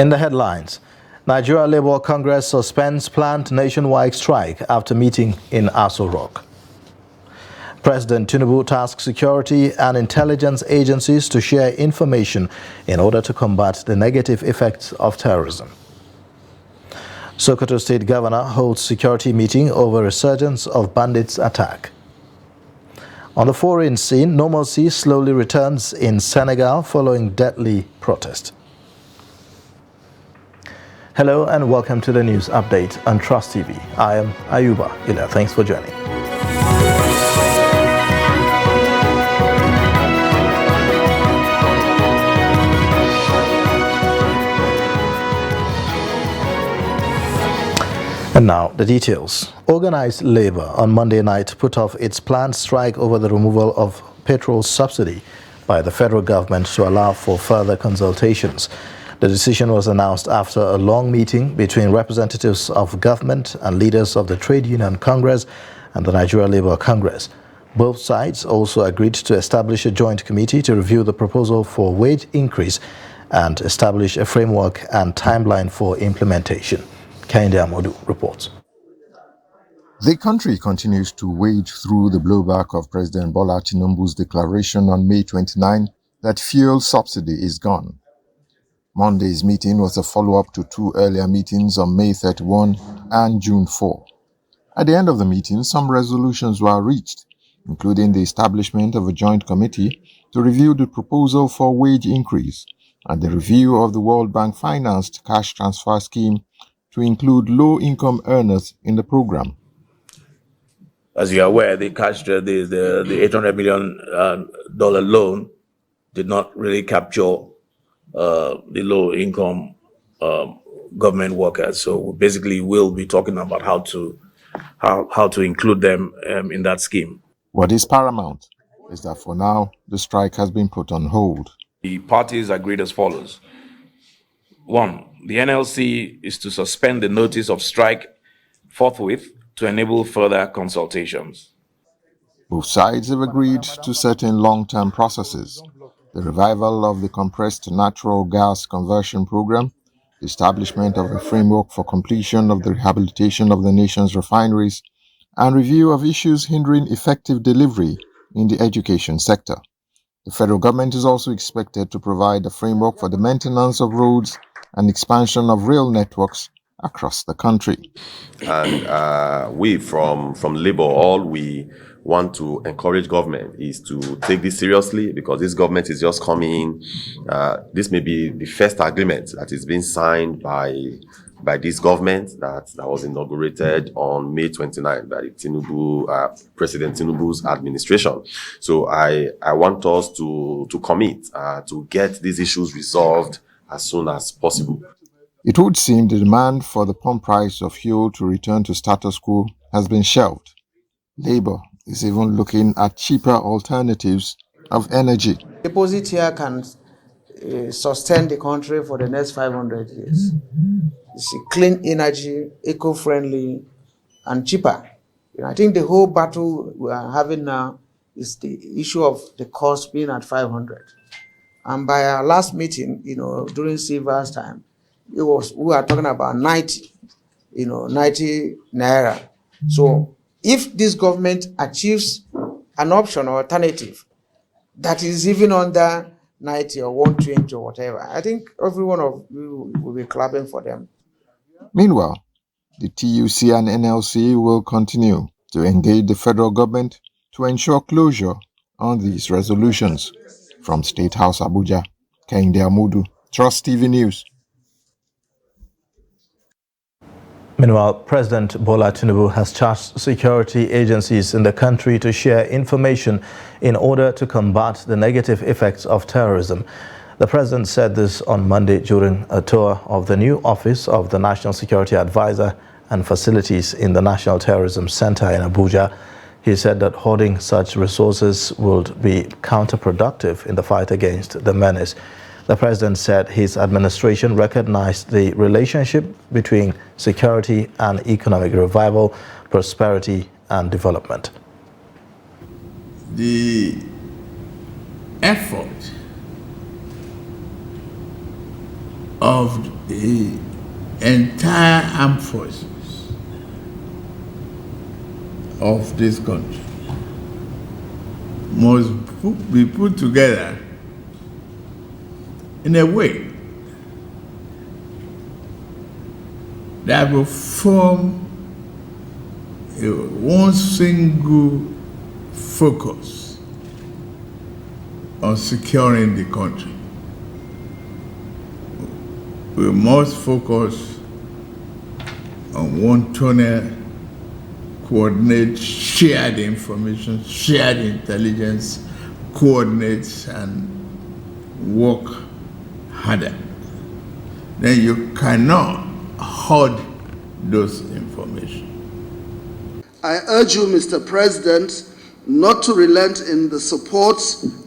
In the headlines, Nigeria Labour Congress suspends planned nationwide strike after meeting in Aso Rock. President Tinubu tasks security and intelligence agencies to share information in order to combat the negative effects of terrorism. Sokoto State Governor holds security meeting over resurgence of bandits' attack. On the foreign scene, normalcy slowly returns in Senegal following deadly protest. Hello and welcome to the news update on Trust TV. I am Ayuba Ila. Thanks for joining. And now the details. Organized labor on Monday night put off its planned strike over the removal of petrol subsidy by the federal government to allow for further consultations. The decision was announced after a long meeting between representatives of government and leaders of the Trade Union Congress and the Nigeria Labour Congress. Both sides also agreed to establish a joint committee to review the proposal for wage increase and establish a framework and timeline for implementation. Kehinde Amodu reports. The country continues to wade through the blowback of President Bola Tinubu's declaration on May 29 that fuel subsidy is gone. Monday's meeting was a follow-up to two earlier meetings on May 31 and June 4. At the end of the meeting, some resolutions were reached, including the establishment of a joint committee to review the proposal for wage increase and the review of the World Bank financed cash transfer scheme to include low-income earners in the program. As you are aware, the $800 million loan did not really capture the low-income government workers. So we basically will be talking about how to include them in that scheme. What is paramount is that for now, the strike has been put on hold. The parties agreed as follows. 1. The NLC is to suspend the notice of strike forthwith to enable further consultations. Both sides have agreed to certain long-term processes: the revival of the compressed natural gas conversion program, the establishment of a framework for completion of the rehabilitation of the nation's refineries, and review of issues hindering effective delivery in the education sector. The federal government is also expected to provide a framework for the maintenance of roads and expansion of rail networks across the country. And we from Labour, all we want to encourage government is to take this seriously, because this government is just coming. This may be the first agreement that is being signed by this government that was inaugurated on May 29 by President Tinubu's administration. So I want us to commit to get these issues resolved as soon as possible. It would seem the demand for the pump price of fuel to return to status quo has been shelved. Labour is even looking at cheaper alternatives of energy. Deposit here can sustain the country for the next 500 years. It's clean energy, eco-friendly, and cheaper. I think the whole battle we are having now is the issue of the cost being at 500. And by our last meeting, during Silva's time, we were talking about 90 naira. So if this government achieves an option or alternative that is even under 90 or 120 or whatever, I think every one of you will be clapping for them. Meanwhile, the TUC and NLC will continue to engage the federal government to ensure closure on these resolutions. From State House Abuja, Kehinde Amodu, Trust TV News. Meanwhile, President Bola Tinubu has charged security agencies in the country to share information in order to combat the negative effects of terrorism. The president said this on Monday during a tour of the new office of the National Security Advisor and facilities in the National Terrorism Center in Abuja. He said that hoarding such resources would be counterproductive in the fight against the menace. The president said his administration recognized the relationship between security and economic revival, prosperity, and development. The effort of the entire armed forces of this country must be put together in a way that will form one single focus on securing the country. We must focus on one tunnel, coordinate shared information, shared intelligence, coordinate and work harder. Then you cannot hoard those information. I urge you, Mr. President, not to relent in the support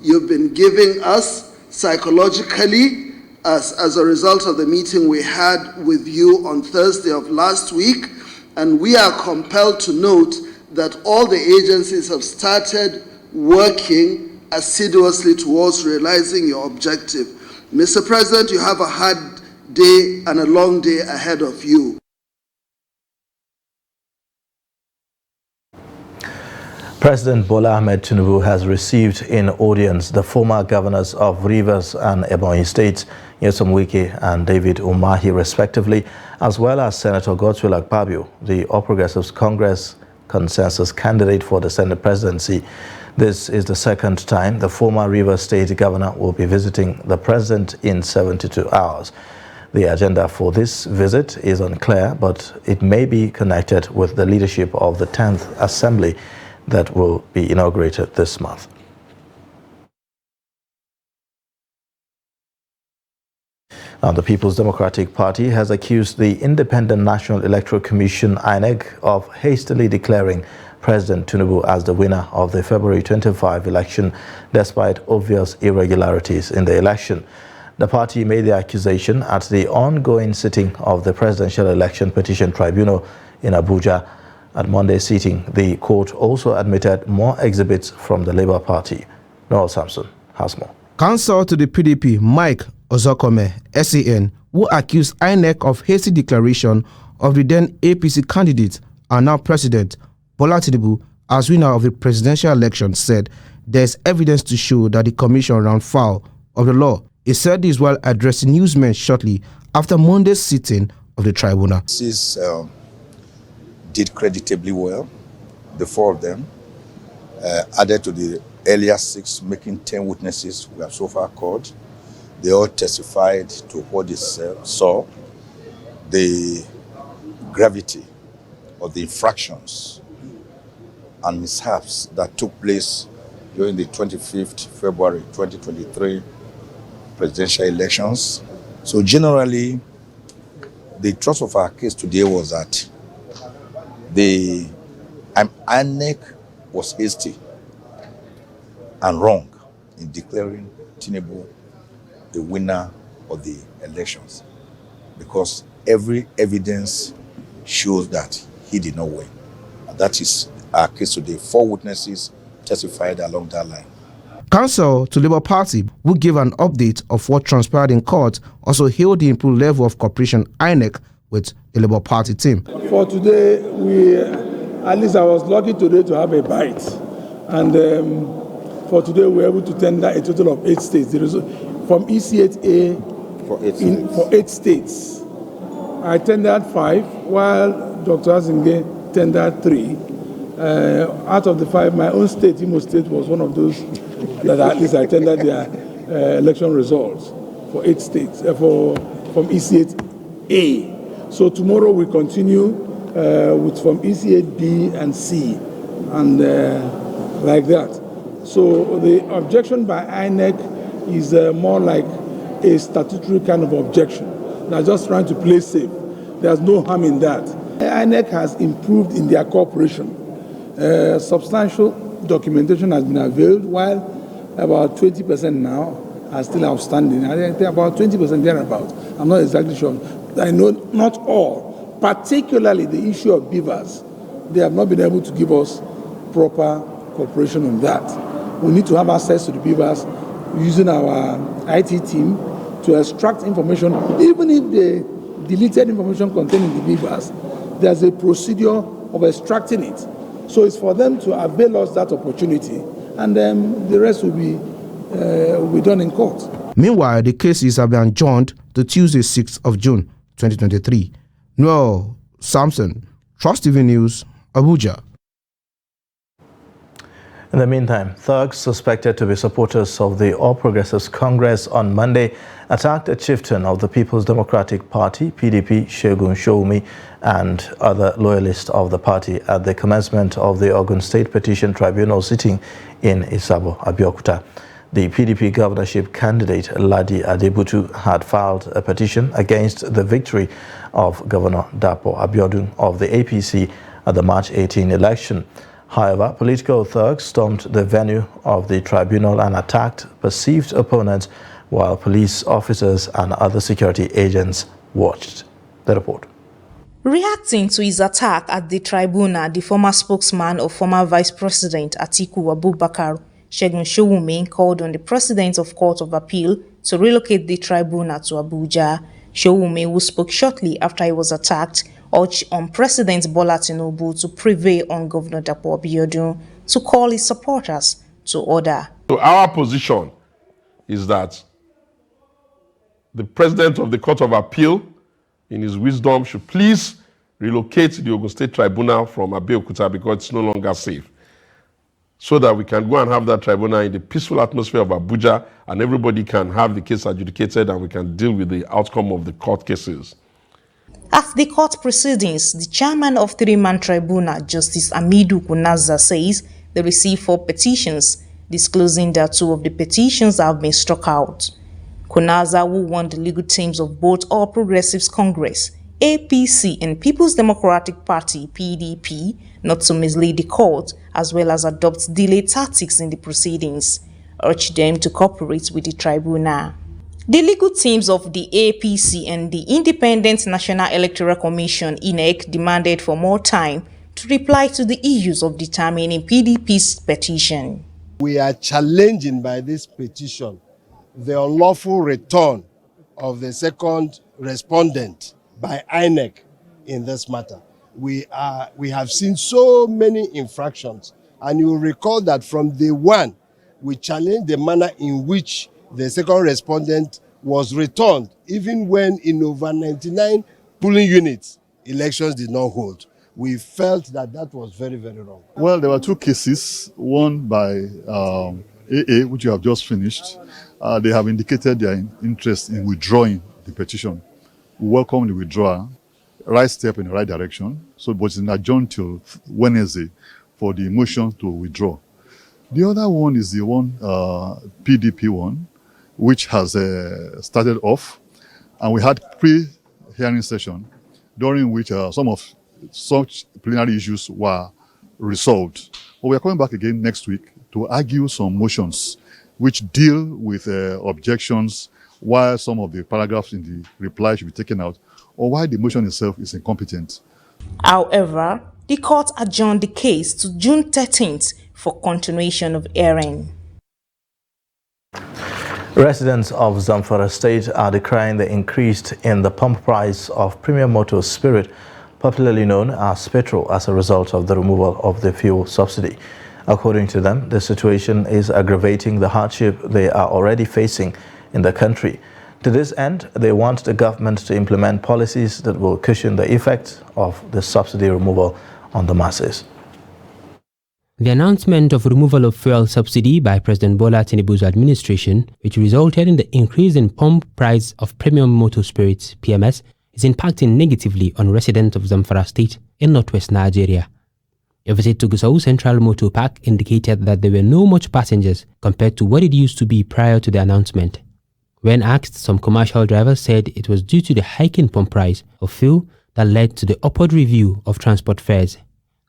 you've been giving us psychologically as a result of the meeting we had with you on Thursday of last week. And we are compelled to note that all the agencies have started working assiduously towards realizing your objective. Mr. President, you have a hard day and a long day ahead of you. President Bola Ahmed Tinubu has received in audience the former governors of Rivers and Ebonyi states, Nyesom Wike and David Umahi respectively, as well as Senator Godswill Akpabio, the All Progressives Congress consensus candidate for the Senate presidency. This is the second time the former Rivers State governor will be visiting the president in 72 hours. The agenda for this visit is unclear, but it may be connected with the leadership of the 10th Assembly that will be inaugurated this month. Now, the People's Democratic Party has accused the Independent National Electoral Commission, INEC, of hastily declaring President Tinubu as the winner of the February 25 election, despite obvious irregularities in the election. The party made the accusation at the ongoing sitting of the Presidential Election Petition Tribunal in Abuja. At Monday's sitting, the court also admitted more exhibits from the Labour Party. Noel Samson has more. Counsel to the PDP, Mike Ozokome, SAN, who accused INEC of hasty declaration of the then APC candidate and now President Bola Tinubu as winner of the presidential election, said there is evidence to show that the commission ran foul of the law. He said this while addressing newsmen shortly after Monday's sitting of the tribunal. Did creditably well, the four of them, added to the earlier 6, making 10 witnesses we have so far called. They all testified to what they saw, the gravity of the infractions and mishaps that took place during the 25th February 2023 presidential elections. So generally, the thrust of our case today was that the INEC was hasty and wrong in declaring Tinubu the winner of the elections, because every evidence shows that he did not win. And that is our case today. 4 witnesses testified along that line. Counsel to Labour Party, who gave an update of what transpired in court, also hailed the improved level of cooperation INEC with the Labour Party team. For today, at least I was lucky today to have a bite. And for today, we were able to tender a total of 8 states. From EC8A for 8 states. I tendered 5, while Dr. Azinge tendered 3. Out of the 5, my own state, Imo State, was one of those that at least I tendered their election results for 8 states, from EC8A. So tomorrow we continue from EC8B and C, and like that. So the objection by INEC is more like a statutory kind of objection. They're just trying to play safe. There's no harm in that. INEC has improved in their cooperation. Substantial documentation has been availed, while about 20% now are still outstanding. I think about 20% thereabout. I'm not exactly sure. I know not all, particularly the issue of beavers. They have not been able to give us proper cooperation on that. We need to have access to the beavers using our IT team to extract information, even if the deleted information contained in the BVAS, there's a procedure of extracting it. So it's for them to avail us that opportunity, and then the rest will be done in court. Meanwhile, the cases have been adjourned to Tuesday, 6th of June, 2023. Noel Samson, Trust TV News, Abuja. In the meantime, thugs suspected to be supporters of the All Progressives Congress on Monday attacked a chieftain of the People's Democratic Party, PDP, Segun Showunmi, and other loyalists of the party at the commencement of the Ogun State Petition Tribunal sitting in Isabo, Abeokuta. The PDP governorship candidate Ladi Adebutu had filed a petition against the victory of Governor Dapo Abiodun of the APC at the March 18 election. However, political thugs stormed the venue of the tribunal and attacked perceived opponents while police officers and other security agents watched. The report. Reacting to his attack at the tribunal, the former spokesman of former Vice President Atiku Abubakar, Segun Showunmi, called on the President of Court of Appeal to relocate the tribunal to Abuja. Showunmi, who spoke shortly after he was attacked, urged on President Bola Tinubu to prevail on Governor Dapo Abiodun to call his supporters to order. So our position is that the President of the Court of Appeal, in his wisdom, should please relocate the Ogun State Tribunal from Abeokuta because it's no longer safe, so that we can go and have that tribunal in the peaceful atmosphere of Abuja and everybody can have the case adjudicated and we can deal with the outcome of the court cases. At the court proceedings, the chairman of three-man tribunal, Justice Amidu Kunaza, says they received 4 petitions, disclosing that 2 of the petitions have been struck out. Kunaza, who won the legal teams of both All Progressives Congress, APC, and People's Democratic Party, PDP, not to mislead the court, as well as adopt delay tactics in the proceedings, urged them to cooperate with the tribunal. The legal teams of the APC and the Independent National Electoral Commission, INEC, demanded for more time to reply to the issues of determining PDP's petition. We are challenging by this petition the unlawful return of the second respondent by INEC in this matter. We have seen so many infractions, and you will recall that from day one, we challenged the manner in which the second respondent was returned, even when in over 99 polling units, elections did not hold. We felt that that was very, very wrong. Well, there were 2 cases, one by AA, which you have just finished. They have indicated their interest in withdrawing the petition. We welcome the withdrawal, right step in the right direction, but it's adjourned till Wednesday for the motion to withdraw. The other one is the one, PDP one, which has started off, and we had pre-hearing session during which some of such plenary issues were resolved. But we are coming back again next week to argue some motions which deal with objections, why some of the paragraphs in the reply should be taken out, or why the motion itself is incompetent. However, the court adjourned the case to June 13th for continuation of hearing. Residents of Zamfara State are decrying the increase in the pump price of premium motor spirit, popularly known as petrol, as a result of the removal of the fuel subsidy. According to them, the situation is aggravating the hardship they are already facing in the country. To this end, they want the government to implement policies that will cushion the effect of the subsidy removal on the masses. The announcement of removal of fuel subsidy by President Bola Tinubu's administration, which resulted in the increase in pump price of premium motor spirits, PMS, is impacting negatively on residents of Zamfara State in northwest Nigeria. A visit to Gusau Central Motor Park indicated that there were no much passengers compared to what it used to be prior to the announcement. When asked, some commercial drivers said it was due to the hiking pump price of fuel that led to the upward review of transport fares.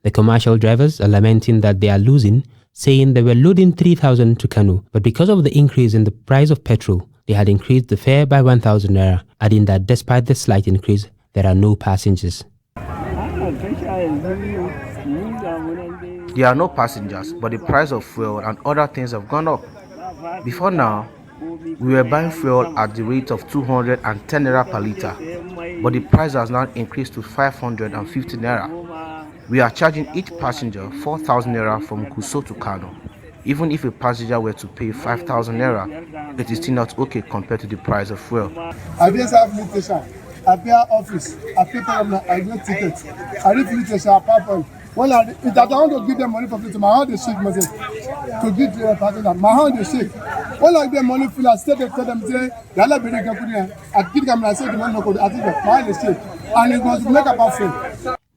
The commercial drivers are lamenting that they are losing, saying they were loading 3,000 to Kano, but because of the increase in the price of petrol, they had increased the fare by 1,000 naira, adding that despite the slight increase, there are no passengers. There are no passengers, but the price of fuel and other things have gone up. Before now, We were buying fuel at the rate of 210 naira per litre, but the price has now increased to 550 naira. We are charging each passenger 4,000 naira from Gusau to Kano. Even if a passenger were to pay 5,000 naira, it is still not okay compared to the price of fuel. I just have station. I pay office. I pay I get tickets. I read station. I well, if I want to give them money for free, my hand is shake myself to give the passenger. My hand is shake. Well, I give them money full. I stay there, tell them say, "Yalla be ready to I give them. I say the money no good. I think my hand is shake, and it must make up free."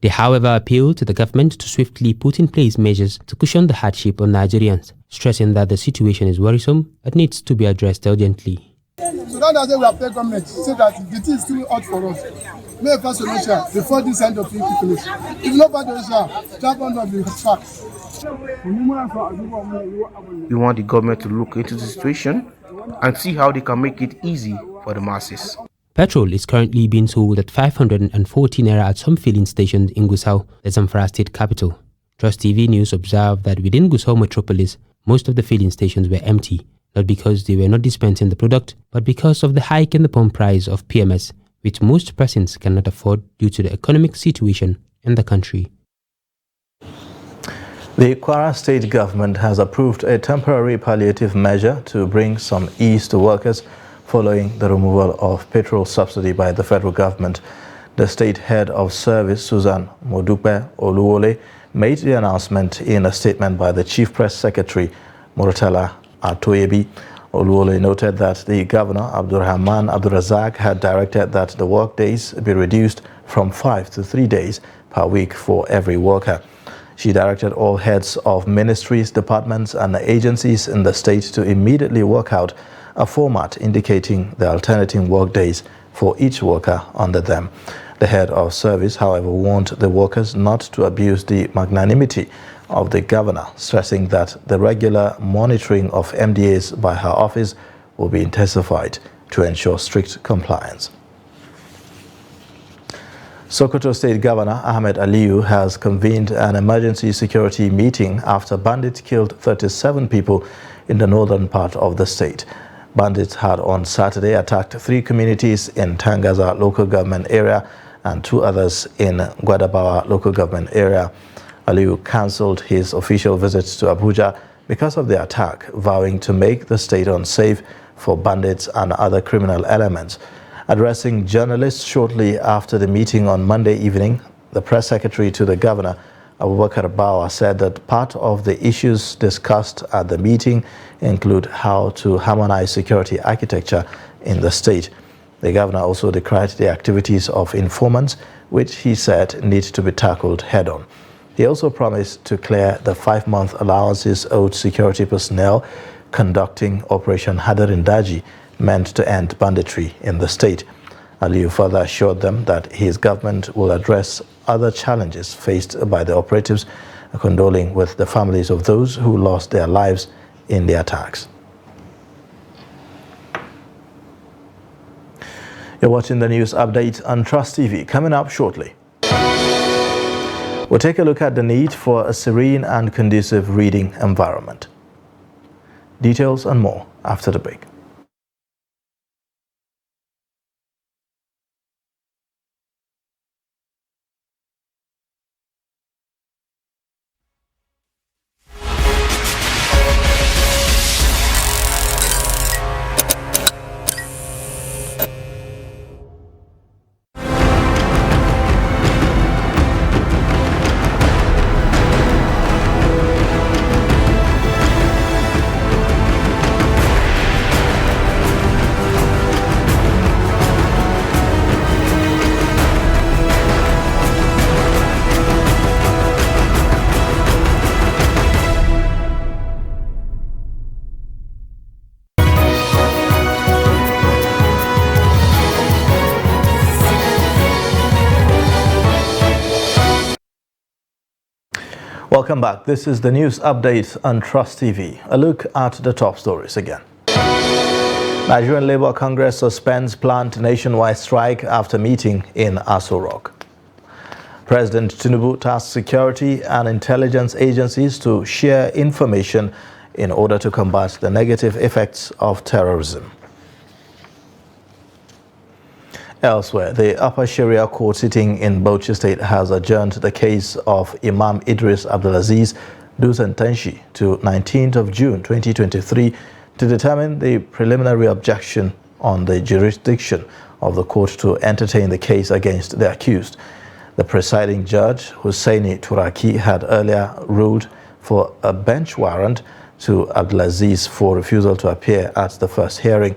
They, however, appealed to the government to swiftly put in place measures to cushion the hardship on Nigerians, stressing that the situation is worrisome and needs to be addressed urgently. So that's why we have paid government so that the thing is still out for us. May first solution before this end of the finish. If not by the solution, jump on the facts. We want the government to look into the situation and see how they can make it easy for the masses. Petrol is currently being sold at 540 naira at some filling stations in Gusau, the Zamfara state capital. Trust TV News observed that within Gusau metropolis, most of the filling stations were empty, not because they were not dispensing the product, but because of the hike in the pump price of PMS, which most persons cannot afford due to the economic situation in the country. The Kwara state government has approved a temporary palliative measure to bring some ease to workers following the removal of petrol subsidy by the federal government. The state head of service, Susan Modupe Oluwole, made the announcement in a statement by the chief press secretary, Murtala Atoyebi. Oluwole noted that the governor, Abdurrahman Abdurazak, had directed that the work days be reduced from 5 to 3 days per week for every worker. She directed all heads of ministries, departments and agencies in the state to immediately work out a format indicating the alternating work days for each worker under them. The head of service, however, warned the workers not to abuse the magnanimity of the governor, stressing that the regular monitoring of MDAs by her office will be intensified to ensure strict compliance. Sokoto State Governor Ahmed Aliyu has convened an emergency security meeting after bandits killed 37 people in the northern part of the state. Bandits had on Saturday attacked 3 communities in Tangaza local government area and 2 others in Gwadabawa local government area. Aliyu cancelled his official visits to Abuja because of the attack, vowing to make the state unsafe for bandits and other criminal elements. Addressing journalists shortly after the meeting on Monday evening, the press secretary to the governor, Abubakar Bawa, said that part of the issues discussed at the meeting include how to harmonize security architecture in the state. The governor also decried the activities of informants, which he said need to be tackled head-on. He also promised to clear the 5-month allowances owed security personnel conducting Operation Hadarin Daji, meant to end banditry in the state. Aliyu further assured them that his government will address other challenges faced by the operatives, condoling with the families of those who lost their lives in the attacks. You're watching the news update on Trust TV. Coming up shortly, we'll take a look at the need for a serene and conducive reading environment. Details and more after the break. Welcome back. This is the news update on Trust TV. A look at the top stories again. Nigerian Labour Congress suspends planned nationwide strike after meeting in Aso Rock. President Tinubu tasked security and intelligence agencies to share information in order to combat the negative effects of terrorism. Elsewhere, the Upper Sharia Court sitting in Bauchi State has adjourned the case of Imam Idris Abdulaziz Dusentenshi to 19th of June 2023 to determine the preliminary objection on the jurisdiction of the court to entertain the case against the accused. The presiding judge, Hussaini Turaki, had earlier ruled for a bench warrant to Abdulaziz for refusal to appear at the first hearing.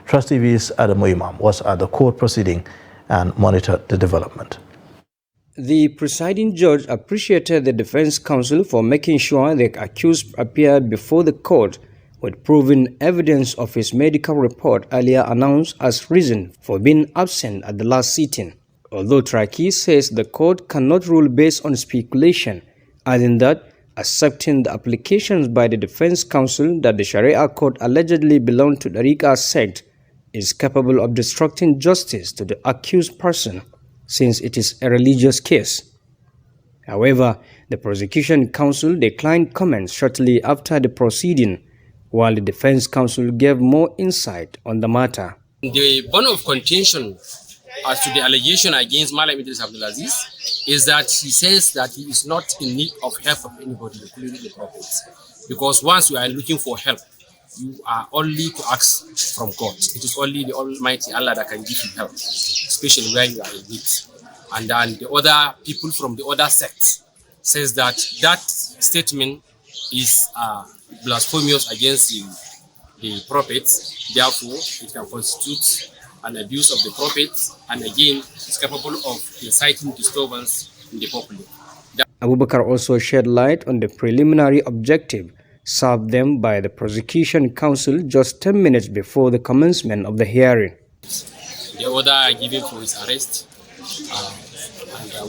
Trust TV's Adamu Imam was at the court proceeding and monitored the development. The presiding judge appreciated the defense counsel for making sure the accused appeared before the court with proven evidence of his medical report earlier announced as reason for being absent at the last sitting. Although Turaki says the court cannot rule based on speculation, adding that accepting the applications by the defense counsel that the Sharia court allegedly belonged to the Tariqa sect is capable of obstructing justice to the accused person, since it is a religious case. However, the prosecution counsel declined comments shortly after the proceeding, while the defense counsel gave more insight on the matter. The bone of contention as to the allegation against Malam Idris Abdulaziz is that he says that he is not in need of help from anybody, including the prophets. Because once you are looking for help, you are only to ask from God. It is only the Almighty Allah that can give you help, especially where you are in need. And then the other people from the other sect says that that statement is blasphemous against the prophets. Therefore, it can constitute an abuse of the prophets, and again, is capable of inciting disturbance in the public. Abubakar also shed light on the preliminary objective served them by the prosecution counsel just 10 minutes before the commencement of the hearing. The order given for his arrest,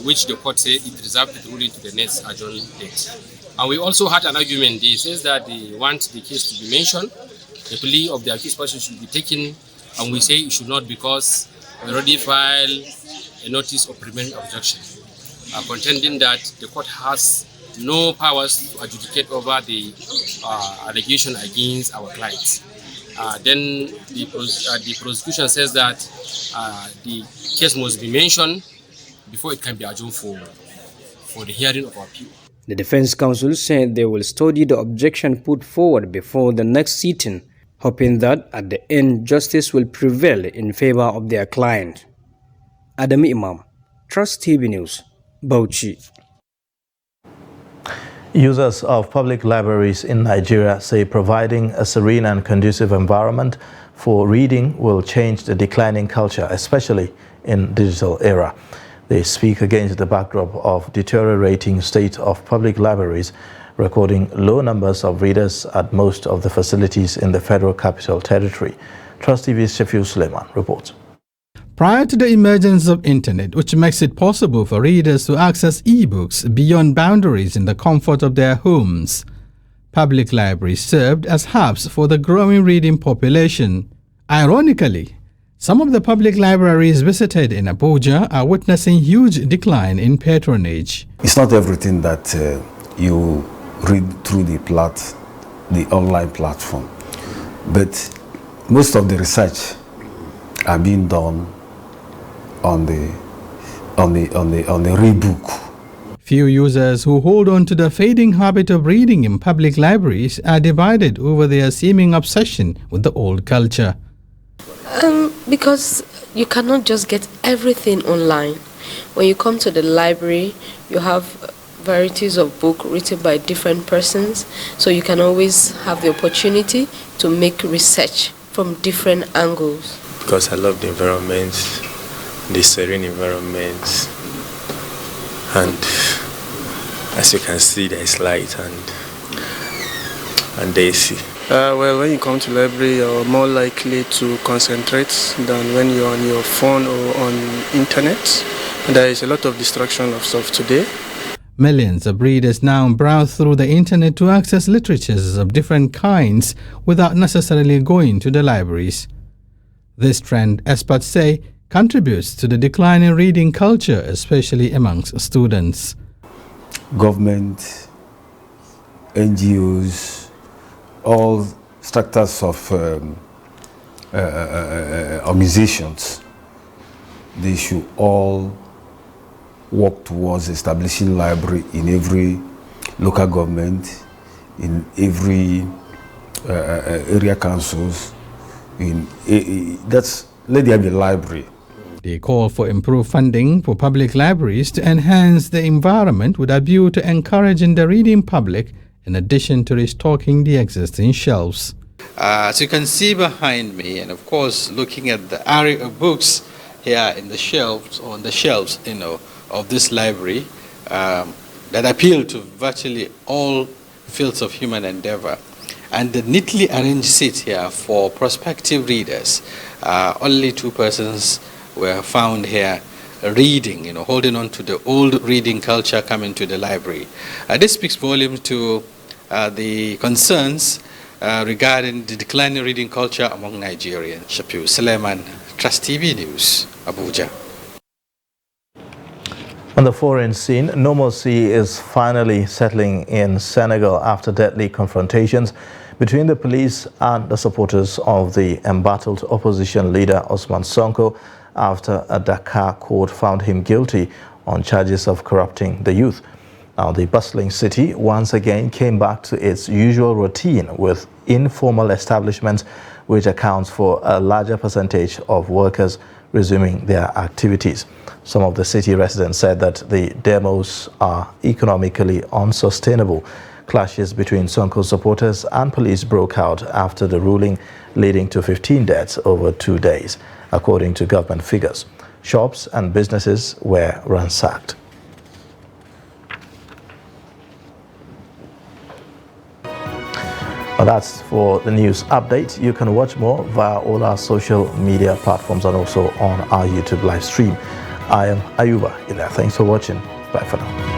which the court said it reserved the ruling to the next adjourned date. And we also had an argument. They says that they want the case to be mentioned, the plea of the accused person should be taken, and we say it should not because we already filed a notice of preliminary objection, contending that the court has no powers to adjudicate over the allegation against our clients. Then the prosecution says that the case must be mentioned before it can be adjourned for the hearing of our appeal. The defense counsel said they will study the objection put forward before the next sitting, hoping that at the end justice will prevail in favor of their client. Adam Imam, Trust TV News, Bauchi. Users of public libraries in Nigeria say providing a serene and conducive environment for reading will change the declining culture, especially in digital era. They speak against the backdrop of deteriorating state of public libraries, recording low numbers of readers at most of the facilities in the Federal Capital Territory. Trust TV's Shafiu Suleiman reports. Prior to the emergence of internet, which makes it possible for readers to access e-books beyond boundaries in the comfort of their homes, public libraries served as hubs for the growing reading population. Ironically, some of the public libraries visited in Abuja are witnessing huge decline in patronage. It's not everything that you read through the online platform, but most of the research are being done on the rebook. Few users who hold on to the fading habit of reading in public libraries are divided over their seeming obsession with the old culture. Because you cannot just get everything online. When you come to the library, you have varieties of books written by different persons, so you can always have the opportunity to make research from different angles. Because I love the environment, the serene environment, and as you can see, there is light and AC. Well, when you come to the library, you're more likely to concentrate than when you're on your phone or on internet. There is a lot of distraction of stuff today. Millions of readers now browse through the internet to access literatures of different kinds without necessarily going to the libraries. This trend, experts say, contributes to the decline in reading culture, especially amongst students. Government, NGOs, all structures of musicians, they should all work towards establishing library in every local government, in every area councils. Let there be a library. They call for improved funding for public libraries to enhance the environment with a view to encouraging the reading public in addition to restocking the existing shelves. As you can see behind me, and of course looking at the array of books here in the shelves, on the shelves, of this library, that appeal to virtually all fields of human endeavor, and the neatly arranged seats here for prospective readers. Only 2 persons were found here reading, holding on to the old reading culture coming to the library. This speaks volumes to the concerns regarding the declining reading culture among Nigerians. Shafiu Suleiman, Trust TV News, Abuja. On the foreign scene, normalcy is finally settling in Senegal after deadly confrontations between the police and the supporters of the embattled opposition leader Ousmane Sonko after a Dakar court found him guilty on charges of corrupting the youth. Now, the bustling city once again came back to its usual routine with informal establishments, which accounts for a larger percentage of workers resuming their activities. Some of the city residents said that the demos are economically unsustainable. Clashes between Sonko supporters and police broke out after the ruling, leading to 15 deaths over 2 days, according to government figures. Shops and businesses were ransacked. Well, that's for the news update. You can watch more via all our social media platforms and also on our YouTube live stream. I am Ayuba Ila. Thanks for watching. Bye for now.